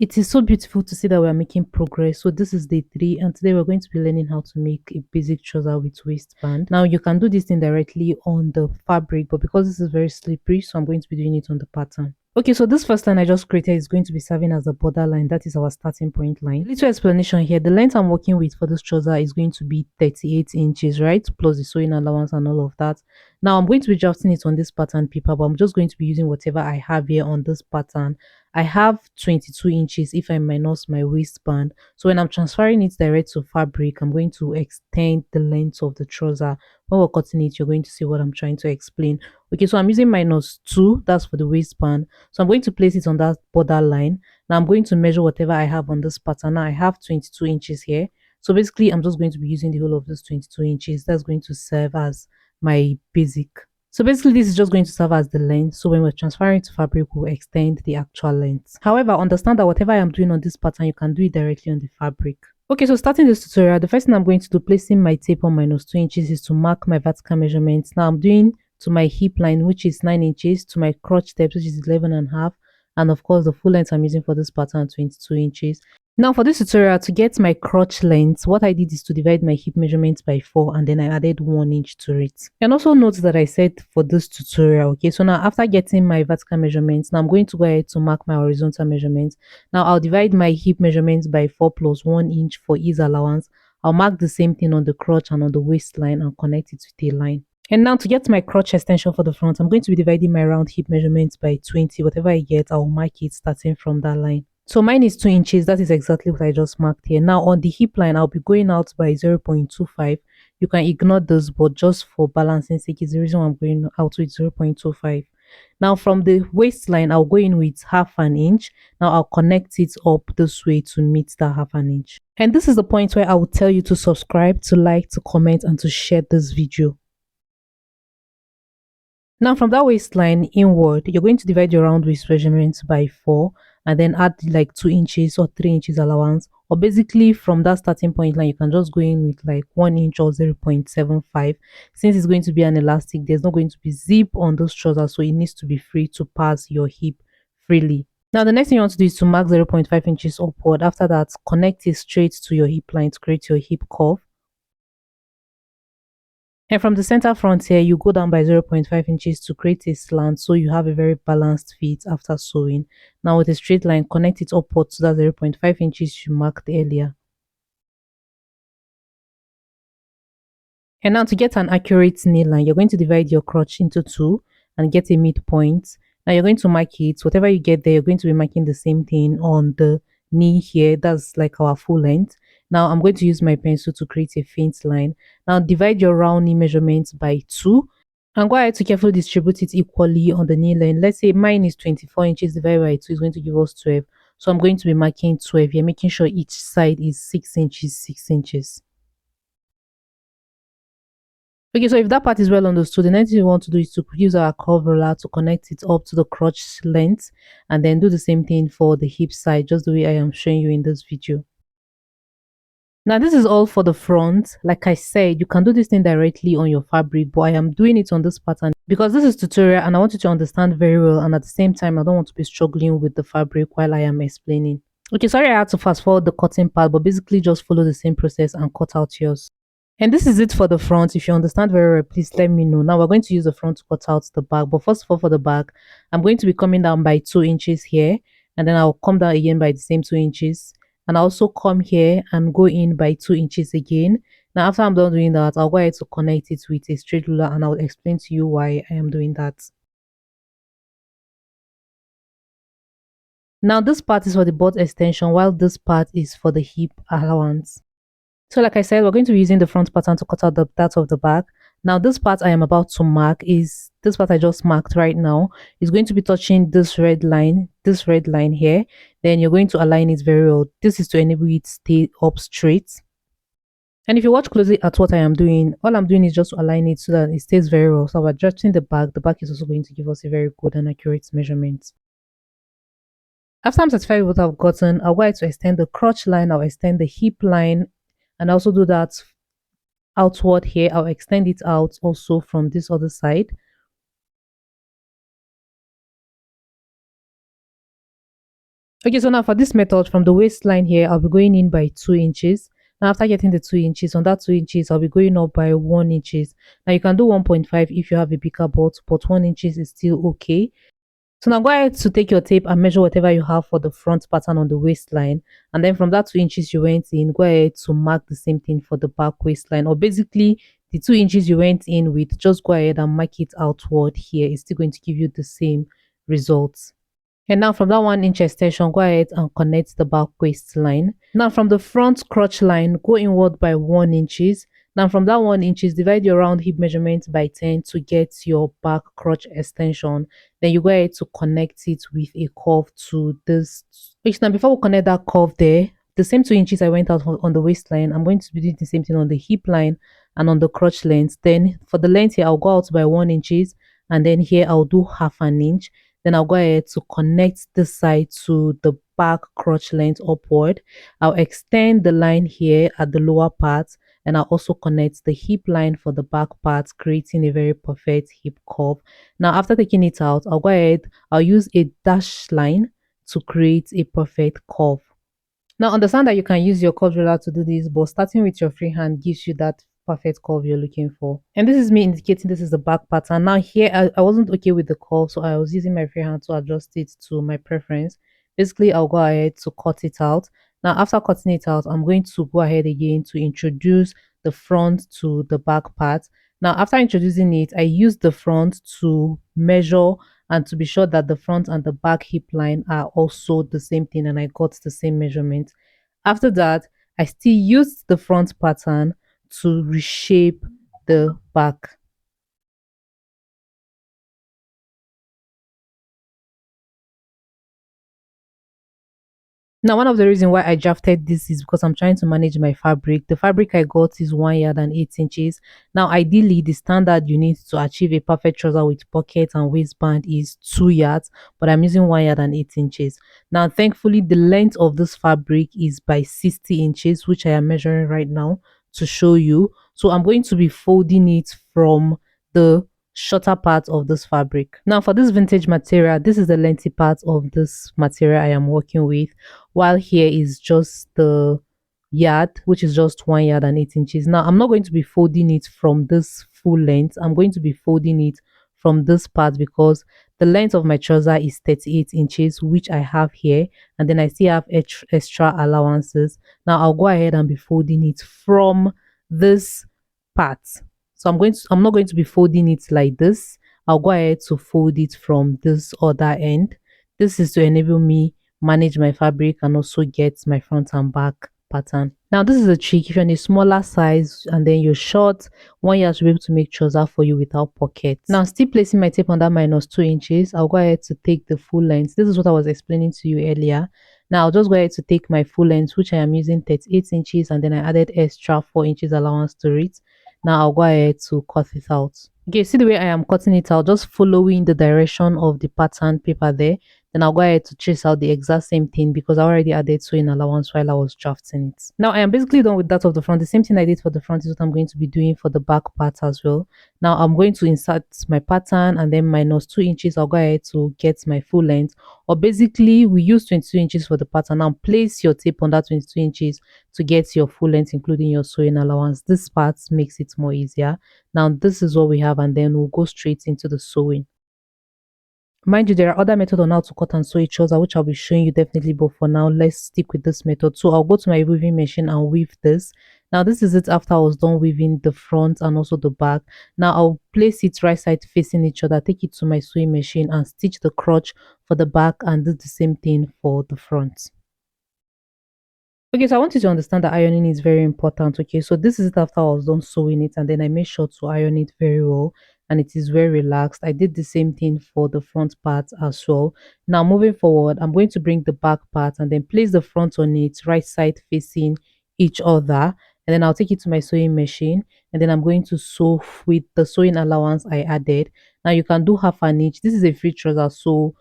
It is so beautiful to see that we're making progress. So this is day 3, and today we're going to be learning how to make a basic trouser with waistband. Now you can do this thing directly on the fabric, but because this is very slippery, so I'm going to be doing it on the pattern. Okay, so this first line I just created is going to be serving as a border line. That is our starting point line. Little explanation here. The length I'm working with for this trouser is going to be 38 inches, right? Plus the sewing allowance and all of that. Now I'm going to be drafting it on this pattern paper, but I'm just going to be using whatever I have here on this pattern. I have 22 inches if I minus my waistband. So when I'm transferring it direct to fabric, I'm going to extend the length of the trouser. When we're cutting it, you're going to see what I'm trying to explain. Okay, so I'm using -2, that's for the waistband. So I'm going to place it on that border line. Now I'm going to measure whatever I have on this pattern. Now I have 22 inches here. So basically, I'm just going to be using the whole of this 22 inches. That's going to serve as my basic. So basically this is just going to serve as the length. So when we're transferring to fabric, we'll extend the actual length. However, understand that whatever I am doing on this pattern, you can do it directly on the fabric. Okay, so starting this tutorial, the first thing I'm going to do, placing my tape on -2 inches, is to mark my vertical measurements. Now I'm doing to my hip line, which is 9 inches, to my crotch depth, which is 11.5, and of course the full length I'm using for this pattern, 22 inches. Now for this tutorial, to get my crotch length, what I did is to divide my hip measurements by 4, and then I added 1 inch to it. And also note that I said for this tutorial. Okay, so now after getting my vertical measurements, now I'm going to go ahead to mark my horizontal measurements. Now I'll divide my hip measurements by 4 plus 1 inch for ease allowance. I'll mark the same thing on the crotch and on the waistline and connect it with a line. And now to get my crotch extension for the front, I'm going to be dividing my round hip measurements by 20. Whatever I get, I'll mark it starting from that line. So mine is 2 inches. That is exactly what I just marked here. Now on the hip line, I'll be going out by 0.25. You can ignore this, but just for balancing sake is the reason why I'm going out with 0.25. Now from the waistline, I'll go in with half an inch. Now I'll connect it up this way to meet that half an inch. And this is the point where I will tell you to subscribe, to like, to comment, and to share this video. Now from that waistline inward, you're going to divide your round waist measurements by 4 and then add like 2 inches or 3 inches allowance. Or basically from that starting point line, you can just go in with like 1 inch or 0.75. Since it's going to be an elastic, there's not going to be zip on those trousers, so it needs to be free to pass your hip freely. Now the next thing you want to do is to mark 0.5 inches upward. After that, connect it straight to your hip line to create your hip curve. And from the center front here, you go down by 0.5 inches to create a slant so you have a very balanced fit after sewing. Now with a straight line, connect it upward to that 0.5 inches you marked earlier. And now to get an accurate knee line, you're going to divide your crotch into 2 and get a midpoint. Now you're going to mark it. Whatever you get there, you're going to be marking the same thing on the knee here. That's like our full length. Now I'm going to use my pencil to create a faint line. Now divide your round knee measurements by 2 and go ahead to carefully distribute it equally on the knee line. Let's say mine is 24 inches divided by 2 is going to give us 12. So I'm going to be marking 12 here, making sure each side is 6 inches, 6 inches. Okay, so if that part is well understood, the next thing you want to do is to use our curve roller to connect it up to the crotch length and then do the same thing for the hip side, just the way I am showing you in this video. Now this is all for the front. Like I said, you can do this thing directly on your fabric, but I am doing it on this pattern because this is tutorial and I want you to understand very well, and at the same time I don't want to be struggling with the fabric while I am explaining. Okay, sorry I had to fast forward the cutting part, but basically just follow the same process and cut out yours. And this is it for the front. If you understand very well, please let me know. Now we're going to use the front to cut out the back. But first of all, for the back, I'm going to be coming down by 2 inches here. And then I'll come down again by the same 2 inches. And I'll also come here and go in by 2 inches again. Now after I'm done doing that, I'll go ahead to connect it with a straight ruler and I'll explain to you why I am doing that. Now this part is for the butt extension while this part is for the hip allowance. So like I said, we're going to be using the front pattern to cut out that of the back. Now this part I am about to mark is this part I just marked right now is going to be touching this red line here. Then you're going to align it very well. This is to enable it to stay up straight. And if you watch closely at what I am doing, all I'm doing is just to align it so that it stays very well. So we're adjusting the back. The back is also going to give us a very good and accurate measurement. After I'm satisfied with what I've gotten, I'll go ahead to extend the crotch line. I'll extend the hip line and also do that outward here. I'll extend it out also from this other side. Okay, so now for this method, from the waistline here, I'll be going in by 2 inches. Now after getting the 2 inches, on that 2 inches, I'll be going up by 1 inches. Now you can do 1.5 if you have a bigger butt, but 1 inches is still okay. So now go ahead to take your tape and measure whatever you have for the front pattern on the waistline. And then from that 2 inches you went in, go ahead to mark the same thing for the back waistline. Or basically the 2 inches you went in with, just go ahead and mark it outward here. It's still going to give you the same results. And now from that 1 inch extension, go ahead and connect the back waistline. Now from the front crotch line, go inward by 1 inches. Now from that 1 inches, divide your round hip measurement by 10 to get your back crotch extension. Then you go ahead to connect it with a curve to this. Which now before we connect that curve there, the same 2 inches I went out on the waistline, I'm going to be doing the same thing on the hip line and on the crotch length. Then for the length here, I'll go out by 1 inches, and then here I'll do half an inch. Then I'll go ahead to connect this side to the back crotch length upward. I'll extend the line here at the lower part, and I'll also connect the hip line for the back part, creating a very perfect hip curve. Now after taking it out, I'll go ahead, I'll use a dash line to create a perfect curve. Now understand that you can use your curve ruler to do this, but starting with your free hand gives you that perfect curve you're looking for. And this is me indicating this is the back pattern. Now here I wasn't okay with the curve, so I was using my free hand to adjust it to my preference. Basically, I'll go ahead to cut it out. Now after cutting it out, I'm going to go ahead again to introduce the front to the back part. Now after introducing it, I use the front to measure and to be sure that the front and the back hip line are also the same thing and I got the same measurement. After that, I still used the front pattern to reshape the back. Now, one of the reasons why I drafted this is because I'm trying to manage my fabric. The fabric I got is 1 yard and 8 inches. Now, ideally, the standard you need to achieve a perfect trouser with pocket and waistband is 2 yards, but I'm using 1 yard and 8 inches. Now, thankfully, the length of this fabric is by 60 inches, which I am measuring right now to show you. So I'm going to be folding it from the shorter part of this fabric. Now for this vintage material, this is the lengthy part of this material I am working with, while here is just the yard, which is just 1 yard and 8 inches. Now I'm not going to be folding it from this full length. I'm going to be folding it from this part because the length of my trouser is 38 inches, which I have here, and then I still have extra allowances. Now I'll go ahead and be folding it from this part. So I'm not going to be folding it like this. I'll go ahead to fold it from this other end. This is to enable me manage my fabric and also get my front and back pattern. Now this is a trick. If you're in a smaller size and then you're short, 1 yard to be able to make trouser for you without pockets. Now still placing my tape on that -2 inches, I'll go ahead to take the full length. This is what I was explaining to you earlier. Now I'll just go ahead to take my full length, which I am using 38 inches, and then I added extra 4 inches allowance to it. Now I'll go ahead to cut it out. Okay, see the way I am cutting it out, just following the direction of the pattern paper there. Then I'll go ahead to trace out the exact same thing because I already added sewing allowance while I was drafting it. Now I am basically done with that of the front. The same thing I did for the front is what I'm going to be doing for the back part as well. Now I'm going to insert my pattern and then -2 inches. I'll go ahead to get my full length. Or basically we use 22 inches for the pattern. Now place your tape on that 22 inches to get your full length including your sewing allowance. This part makes it more easier. Now this is what we have, and then we'll go straight into the sewing. Mind you, there are other methods on how to cut and sew a trouser, which I'll be showing you definitely, but for now, let's stick with this method. So I'll go to my weaving machine and weave this. Now this is it after I was done weaving the front and also the back. Now I'll place it right side facing each other, take it to my sewing machine and stitch the crotch for the back and do the same thing for the front. Okay, so I want you to understand that ironing is very important. Okay, so this is it after I was done sewing it, and then I made sure to iron it very well, and it is very relaxed. I did the same thing for the front part as well. Now moving forward, I'm going to bring the back part and then place the front on it, right side facing each other, and then I'll take it to my sewing machine, and then I'm going to sew with the sewing allowance I added. Now you can do half an inch. This is a free trouser, so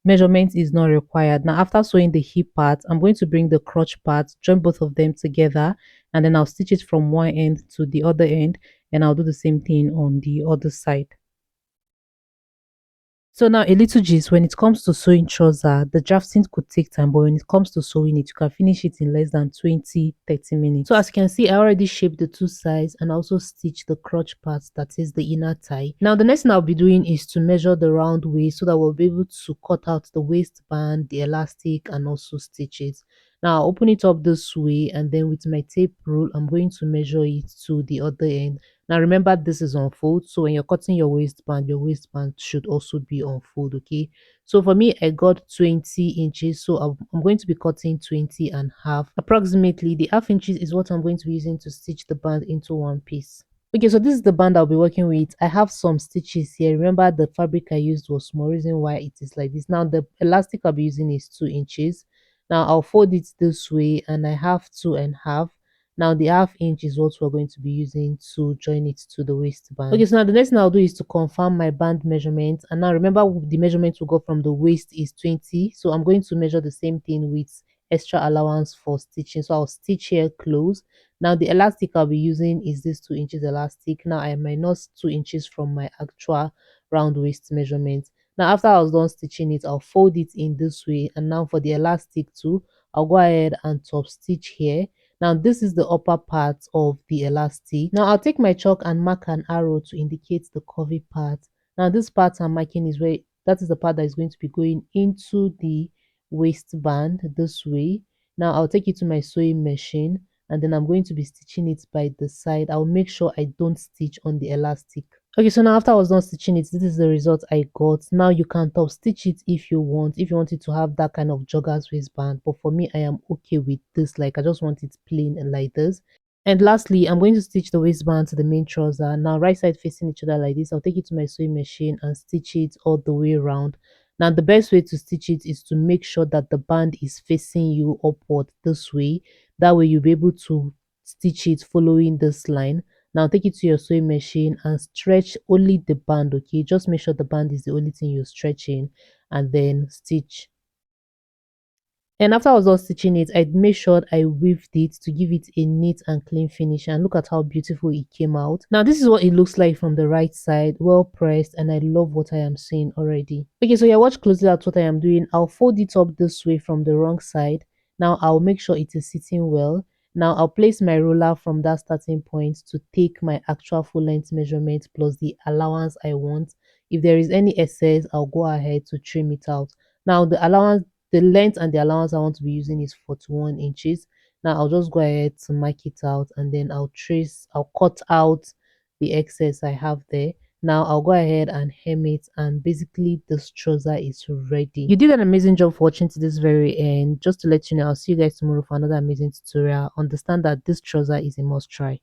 measurement is not required. Now after sewing the hip part, I'm going to bring the crotch part, join both of them together, and then I'll stitch it from one end to the other end, and I'll do the same thing on the other side. So now a little gist, when it comes to sewing trouser, the drafting could take time, but when it comes to sewing it, you can finish it in less than 20-30 minutes. So as you can see, I already shaped the two sides and also stitched the crotch part, that is the inner thigh. Now the next thing I'll be doing is to measure the round waist so that we'll be able to cut out the waistband, the elastic, and also stitch it. Now I'll open it up this way, and then with my tape rule, I'm going to measure it to the other end. Now remember, this is on fold, so when you're cutting your waistband should also be on fold. Okay, so for me, I got 20 inches, so I'm going to be cutting 20 and half. Approximately the half inches is what I'm going to be using to stitch the band into one piece. Okay, so this is the band I'll be working with. I have some stitches here. Remember, the fabric I used was small, reason why it is like this. Now the elastic I'll be using is 2 inches. Now I'll fold it this way, and I have two and half. Now the half inch is what we're going to be using to join it to the waistband. Okay, so now the next thing I'll do is to confirm my band measurement. And now remember, the measurement we got from the waist is 20. So I'm going to measure the same thing with extra allowance for stitching. So I'll stitch here close. Now the elastic I'll be using is this 2 inches elastic. Now I minus 2 inches from my actual round waist measurement. Now after I was done stitching it, I'll fold it in this way. And now for the elastic too, I'll go ahead and top stitch here. Now this is the upper part of the elastic. Now I'll take my chalk and mark an arrow to indicate the curvy part. Now this part I'm marking is where, that is the part that is going to be going into the waistband this way. Now I'll take it to my sewing machine, and then I'm going to be stitching it by the side. I'll make sure I don't stitch on the elastic. Okay, so now after I was done stitching it, this is the result I got. Now you can top stitch it if you want, if you want it to have that kind of joggers waistband. But for me, I am okay with this. Like, I just want it plain and like this. And lastly, I'm going to stitch the waistband to the main trouser. Now, right side facing each other like this. I'll take it to my sewing machine and stitch it all the way around. Now, the best way to stitch it is to make sure that the band is facing you upward this way. That way, you'll be able to stitch it following this line. Now take it to your sewing machine and stretch only the band. Okay, just make sure the band is the only thing you're stretching, and then stitch. And after I was done stitching it, I made sure I weaved it to give it a neat and clean finish. And look at how beautiful it came out. Now this is what it looks like from the right side, well pressed, and I love what I am seeing already. Okay, so yeah, watch closely at what I am doing. I'll fold it up this way from the wrong side. Now I'll make sure it is sitting well. Now I'll place my ruler from that starting point to take my actual full length measurement plus the allowance I want. If there is any excess, I'll go ahead to trim it out. Now the length and the allowance I want to be using is 41 inches. Now I'll just go ahead to mark it out, and then I'll cut out the excess I have there. Now I'll go ahead and hem it, and basically this trouser is ready. You did an amazing job for watching to this very end. Just to let you know, I'll see you guys tomorrow for another amazing tutorial. Understand that this trouser is a must try.